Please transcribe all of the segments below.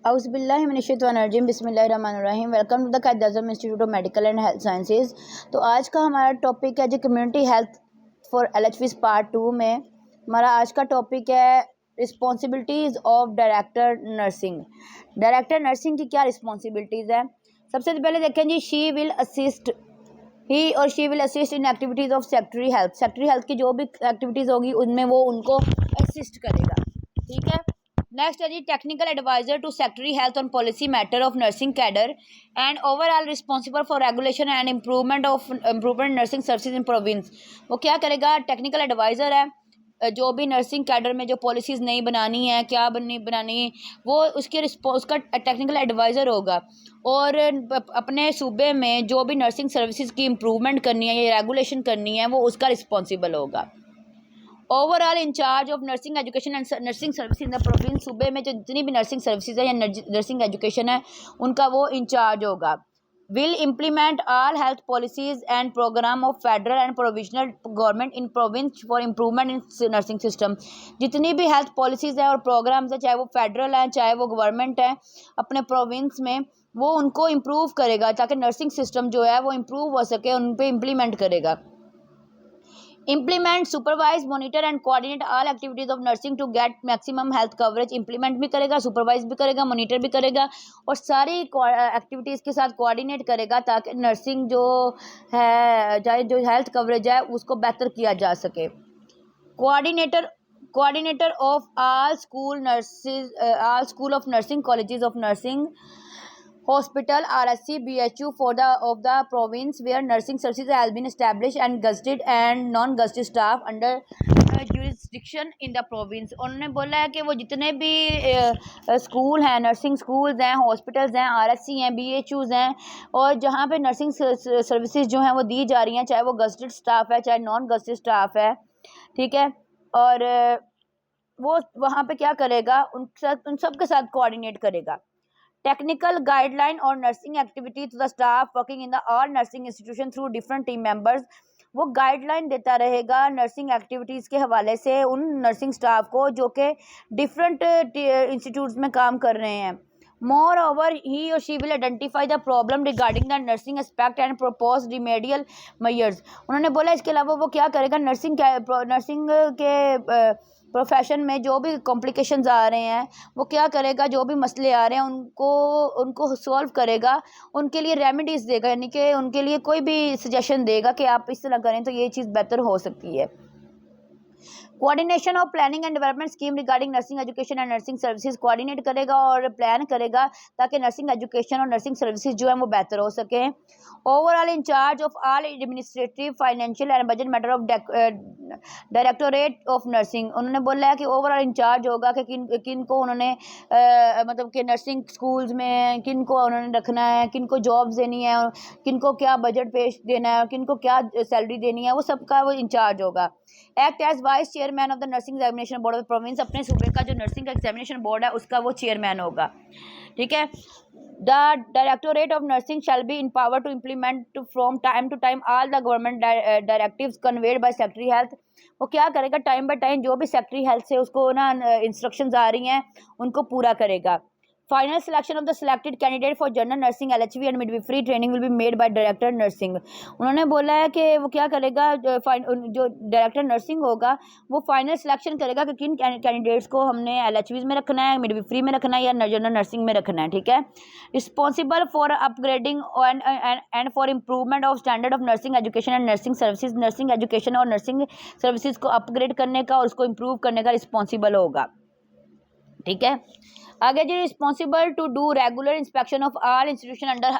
औज़ुबिल्लाहिमिनश्शैतानिर्रजीम बिस्मिल्लाहिर्रहमानिर्रहीम। Welcome to the Quaid Azam institute of medical and health sciences. तो आज का हमारा टॉपिक है जो community health for LHVs part 2 में हमारा आज का टॉपिक है responsibilities of director nursing. Director nursing की क्या रिस्पॉन्सिबिलिटीज़ है? सबसे पहले देखें जी, she will assist in activities of secretary health. Secretary health की जो भी एक्टिविटीज़ होगी उनमें वो उनको असिस्ट करेगा। ठीक है। नेक्स्ट है जी, technical advisor to secretary health on policy matter of nursing cadre and overall responsible for regulation and improvement nursing services in province. वो क्या करेगा? टेक्निकल एडवाइज़र है, जो भी नर्सिंग कैडर में जो पॉलिसीज़ नहीं बनानी है, क्या बनानी, वो उसका टेक्निकल एडवाइज़र होगा। और अपने सूबे में जो भी नर्सिंग सर्विसेज की इम्प्रूवमेंट करनी है या रेगुलेशन करनी है वो उसका रिस्पॉन्सिबल होगा। Overall incharge of nursing education and nursing service in the province. सूबे में जो जितनी भी नर्सिंग सर्विसेज है या नर्सिंग एजुकेशन है उनका वो इंचार्ज होगा। Will implement all health policies and program of federal and provisional government in province for improvement in nursing system. जितनी भी हेल्थ पॉलिसीज है और प्रोग्राम्स है, चाहे वो फेडरल है चाहे वो गवर्नमेंट है, अपने प्रोविंस में वो उनको इम्प्रूव करेगा ताकि नर्सिंग सिस्टम जो है वो इम्प्रूव हो सके, उन पर इम्प्लीमेंट करेगा। Implement, supervise, monitor and coordinate all activities of nursing to get maximum health coverage. Implement भी करेगा, सुपरवाइज भी करेगा, मॉनिटर भी करेगा और सारी एक्टिविटीज़ के साथ कोऑर्डिनेट करेगा ताकि नर्सिंग जो है, चाहे जो हेल्थ कवरेज है उसको बेहतर किया जा सके। Coordinator of all school of nursing, colleges of nursing, hospital, RSC, BHU of the province where nursing services has been established and gazetted and non-gazetted staff under jurisdiction in the province। उन्होंने बोला है कि वो जितने भी school हैं, nursing schools हैं, hospitals हैं, RSC हैं, BHUs हैं और जहाँ पे नर्सिंग सर्विसेज जो हैं वो दी जा रही हैं, चाहे वो गजेटेड स्टाफ है चाहे नॉन गजेटेड स्टाफ है, ठीक है, और वो वहाँ पे क्या करेगा? उन सब के साथ कोऑर्डिनेट करेगा। टेक्निकल गाइडलाइन और nursing activity to the staff working in the all nursing institution through different team members. वो गाइडलाइन देता रहेगा नर्सिंग एक्टिविटीज़ के हवाले से उन नर्सिंग स्टाफ को जो कि डिफरेंट इंस्टीट्यूट्स में काम कर रहे हैं। मोर ओवर ही और she will identify the problem regarding the nursing aspect and propose remedial measures. उन्होंने बोला इसके अलावा वो क्या करेगा? नर्सिंग के प्रोफेशन में जो भी कॉम्प्लिकेशंस आ रहे हैं वो क्या करेगा? जो भी मसले आ रहे हैं उनको सॉल्व करेगा, उनके लिए रेमेडीज़ देगा, यानी कि उनके लिए कोई भी सजेशन देगा कि आप इस तरह करें तो ये चीज़ बेहतर हो सकती है। Coordination of planning and development scheme regarding nursing education and nursing services. Coordinate करेगा और प्लान करेगा ताकि नर्सिंग एजुकेशन और नर्सिंग सर्विसेज जो है वो बेहतर हो सके। Overall incharge of all administrative, financial and budget matter of directorate of nursing. उन्होंने बोला है कि ओवरऑल इंचार्ज होगा कि किन को उन्होंने मतलब कि नर्सिंग स्कूल्स में किन को उन्होंने रखना है, किन को जॉब्स देनी है, किन को क्या बजट पेश देना है, किन को क्या सैलरी देनी है, वो सबका वो इंचार्ज होगा। Act as vice chairman of the nursing examination board of province. अपने सूबे का जो नर्सिंग एग्जामिनेशन बोर्ड है उसका वो चेयरमैन होगा, ठीक है। The directorate of nursing shall be in power to implement from time to time all the government directives conveyed by secretary health. वो क्या करेगा? टाइम बाय टाइम जो भी सेक्रेटरी हेल्थ से उसको ना इंस्ट्रक्शंस आ रही हैं उनको पूरा करेगा। Final selection of the selected candidate for general nursing, LHV and midwifery training will be made by director nursing. उन्होंने बोला है कि वो क्या करेगा? जो डायरेक्टर नर्सिंग होगा वो फाइनल सिलेक्शन करेगा कि किन कैंडिडेट्स को हमने LHVs में रखना है, मिडवाइफरी में रखना है या जनरल नर्सिंग में रखना है, ठीक है। Responsible for upgrading and for improvement of standard of nursing education and nursing services. Nursing education और नर्सिंग सर्विसेज को अपग्रेड करने का और उसको इम्प्रूव करने का रिस्पॉन्सिबल होगा, ठीक है। आगे जी, responsible to do regular inspection of all institution under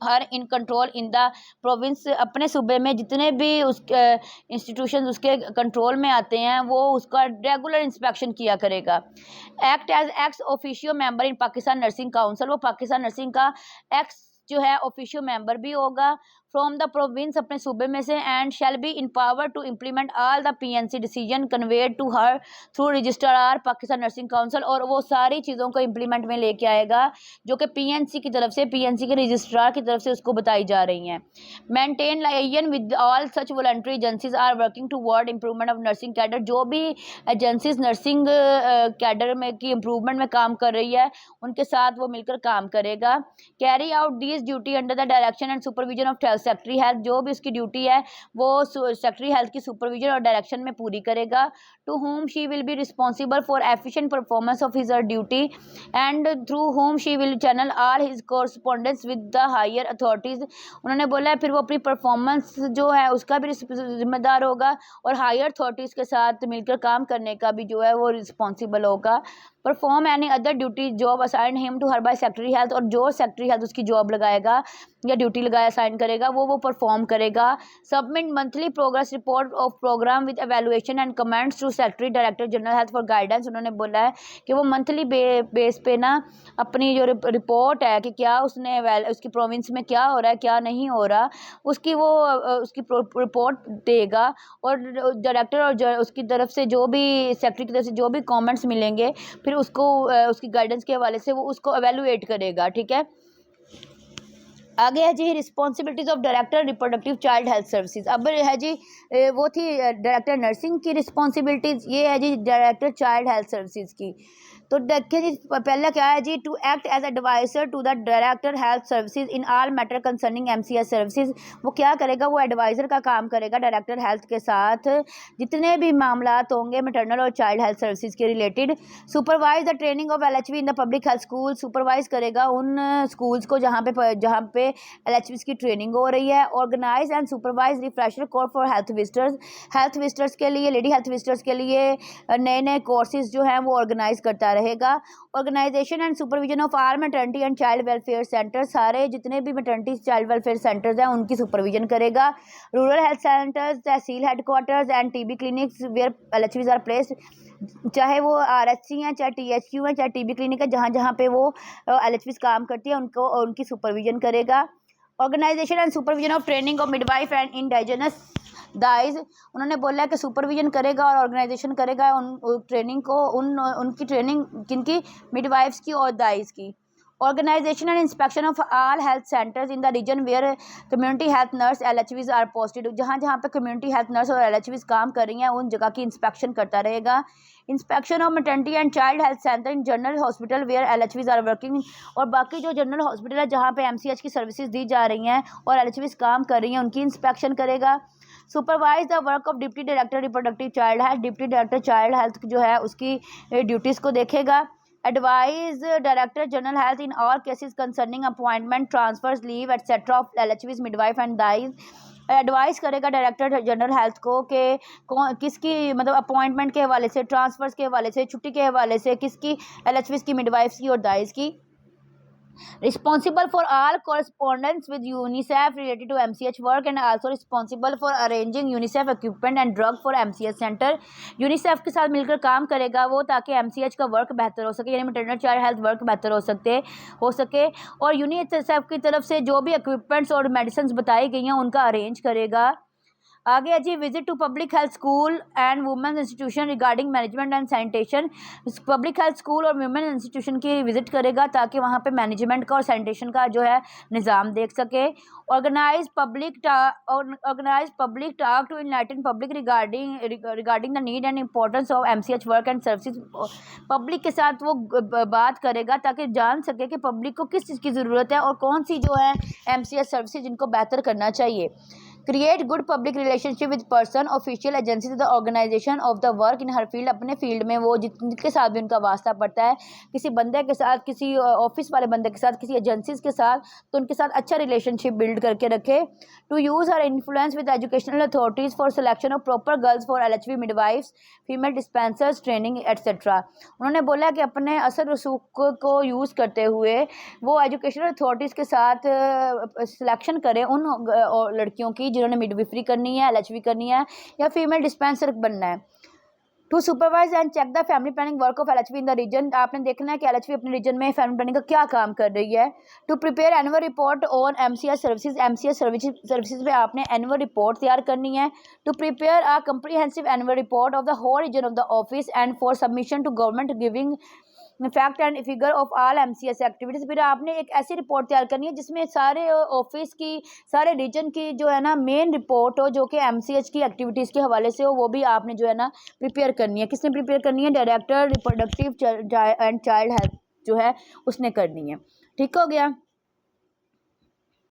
her in control in the province. अपने सूबे में जितने भी उसके इंस्टीट्यूशन उसके कंट्रोल में आते हैं वो उसका रेगुलर इंस्पेक्शन किया करेगा। Act as ex officio member in Pakistan nursing council. वो पाकिस्तान नर्सिंग का एक्स जो है ऑफिशियल मेंबर भी होगा फ्रॉम द प्रोविंस, अपने सूबे में से, and shall be in power to implement all the PNC decision conveyed to her through registrar Pakistan nursing council, और वो सारी चीज़ों को इम्प्लीमेंट में लेके आएगा जो कि PNC की तरफ से, PNC के रजिस्ट्रार की तरफ से उसको बताई जा रही हैं। Maintain line with all such voluntary agencies are working toward improvement of nursing cadre, जो भी एजेंसीज नर्सिंग कैडर में की इम्प्रूवमेंट में काम कर रही है उनके साथ वो मिलकर काम करेगा। Carry out this duty under the direction and supervision of secretary health, जो भी उसकी ड्यूटी है वो सेक्रेटरी हेल्थ की सुपरविजन और डायरेक्शन में पूरी करेगा। To whom she will be responsible for efficient performance of his or duty and through whom she will channel all his correspondence with the higher authorities। उन्होंने बोला है फिर वो अपनी परफॉर्मेंस जो है उसका भी जिम्मेदार होगा और हायर अथॉरिटीज़ के साथ मिलकर काम करने का भी जो है वो रिस्पॉन्सिबल होगा। Perform any other duty job assign him to her by secretary health, और जो सेक्रेटरी हेल्थ उसकी जॉब लगाएगा या ड्यूटी लगाया असाइन करेगा वो परफॉर्म करेगा। Submit monthly progress report of program with evaluation and comments to secretary director general health for guidance. उन्होंने बोला है कि वो मंथली बेस पे ना अपनी जो रिपोर्ट है कि क्या उसने उसकी प्रोविंस में क्या हो रहा है क्या नहीं हो रहा उसकी वो उसकी रिपोर्ट देगा, और डायरेक्टर और उसकी तरफ से जो भी सेक्रेटरी की तरफ से जो भी कमेंट्स मिलेंगे फिर उसको उसकी गाइडेंस के हवाले से वो उसको एवेलुएट करेगा। ठीक है, आगे है जी responsibilities of director reproductive child health services. अब है जी वो थी डायरेक्टर नर्सिंग की रिस्पॉन्सिबिलिटीज, ये है जी डायरेक्टर चाइल्ड हेल्थ सर्विसेज की। तो देखिए जी पहला क्या है जी, to act as advisor to the director health services in all matter concerning MCH services. वो क्या करेगा, वो एडवाइज़र का काम करेगा डायरेक्टर हेल्थ के साथ जितने भी मामला होंगे मैटरनल और चाइल्ड हेल्थ सर्विसेज के related. Supervise the training of LHV in the public health school, supervise करेगा उन स्कूल्स को जहाँ पे LHV की ट्रेनिंग हो रही है। Organize and supervise refresher course for health visitors के लिए, लेडी हेल्थ विजिटर्स के लिए नए नए कोर्सेज जो हैं वो ऑर्गेनाइज करता रहेगा। Organization and supervision of all maternity and child welfare centre, सारे जितने भी मैटरनिटी चाइल्ड वेलफेयर सेंटर्स हैं उनकी सुपरविजन करेगा। Rural health centres, tehsil headquarters and TB clinics where LHVs are placed, चाहे वो RHC हैं चाहे THQ हैं चाहे TB क्लिनिक है, जहाँ जहाँ पे वो LHVs काम करती है उनको उनकी सुपरविजन करेगा। Organization and supervision of training of midwife and indigenous dais, उन्होंने बोला कि सुपरविजन करेगा और ऑर्गेनाइजेशन करेगा उन ट्रेनिंग को उनकी ट्रेनिंग किनकी, मिडवाइफ्स की और दाइज की। Organization and inspection of all health centres in the region where community health nurse LHVs are posted, जहाँ जहाँ पे कम्युनिटी हेल्थ नर्स और LHVs काम कर रही हैं उन जगह की इंस्पेक्शन करता रहेगा। Inspection of maternity and child health centre in general hospital where LHVs are working, और बाकी जो जनरल हॉस्पिटल है जहाँ पे MCH की सर्विसेज दी जा रही हैं और LHVs काम कर रही हैं उनकी इंस्पेक्शन करेगा। Supervise the work of deputy director reproductive child health, deputy director child health जो है उसकी ड्यूटीज़ को देखेगा। Advise director general health in all cases concerning appointment transfers leave etcetera of LHVs midwife and dais, advise करेगा director general health को कि किसकी मतलब अपॉइंटमेंट के हवाले से, ट्रांसफर्स के हवाले से, छुट्टी के हवाले से किसकी, LHVs की, मिडवाइफ्स की और दाइज की। Responsible for all correspondence with UNICEF related to MCH work and also responsible for arranging UNICEF equipment and drug for MCH center। UNICEF के साथ मिलकर काम करेगा वो ताकि MCH का वर्क बेहतर हो सके, यानी मैटरनल चाइल्ड हेल्थ वर्क बेहतर हो सके और UNICEF की तरफ से जो भी इक्विपमेंट्स और मेडिसिन बताई गई हैं उनका अरेंज करेगा। आगे है जी visit to public health school and women's institution regarding management and sanitation, public health school और वुमेन इंस्टीट्यूशन की विजिट करेगा ताकि वहाँ पे मैनेजमेंट का और सैनिटेशन का जो है निज़ाम देख सके। Organize public talk to enlighten public regarding the need and importance of MCH work and services, public के साथ वो बात करेगा ताकि जान सके कि पब्लिक को किस चीज़ की ज़रूरत है और कौन सी जो है MCH सर्विसेज इनको बेहतर करना चाहिए। Create good public relationship with person official agencies the organization of the work in her field, अपने फील्ड में वो जिनके साथ भी उनका वास्ता पड़ता है, किसी बंदे के साथ, किसी ऑफिस वाले बंदे के साथ, किसी एजेंसीज के साथ, तो उनके साथ अच्छा रिलेशनशिप बिल्ड करके रखे। To use her influence with educational authorities for selection of proper girls for LHV midwifes, female dispensers training etcetera. उन्होंने बोला कि अपने असर रसूख को यूज़ करते हुए वो एजुकेशनल अथॉरिटीज़ के साथ सिलेक्शन करें उन लड़कियों की जिन्होंने मिडविफरी करनी है, LHV करनी है या फीमेल डिस्पेंसर बनना है। To supervise and check the family planning work of LHV in the region. आपने देखना है कि LHV अपने रीजन में फैमिली प्लानिंग का क्या काम कर रही है। To prepare annual report on MCS services, MCS services पे आपने एनुअल रिपोर्ट तैयार करनी है। To prepare a comprehensive annual report of the whole region of the office and for submission to government giving fact and figure of all MCS activities. फिर आपने एक ऐसी report तैयार करनी है जिसमें सारे ऑफिस की, सारे रीजन की जो है ना मेन रिपोर्ट हो, जो कि MCH की एक्टिविटीज़ के हवाले से हो, वो भी आपने जो है ना प्रिपेयर करनी है। किसने प्रिपेयर करनी है? Director reproductive and child health जो है उसने करनी है। ठीक हो गया।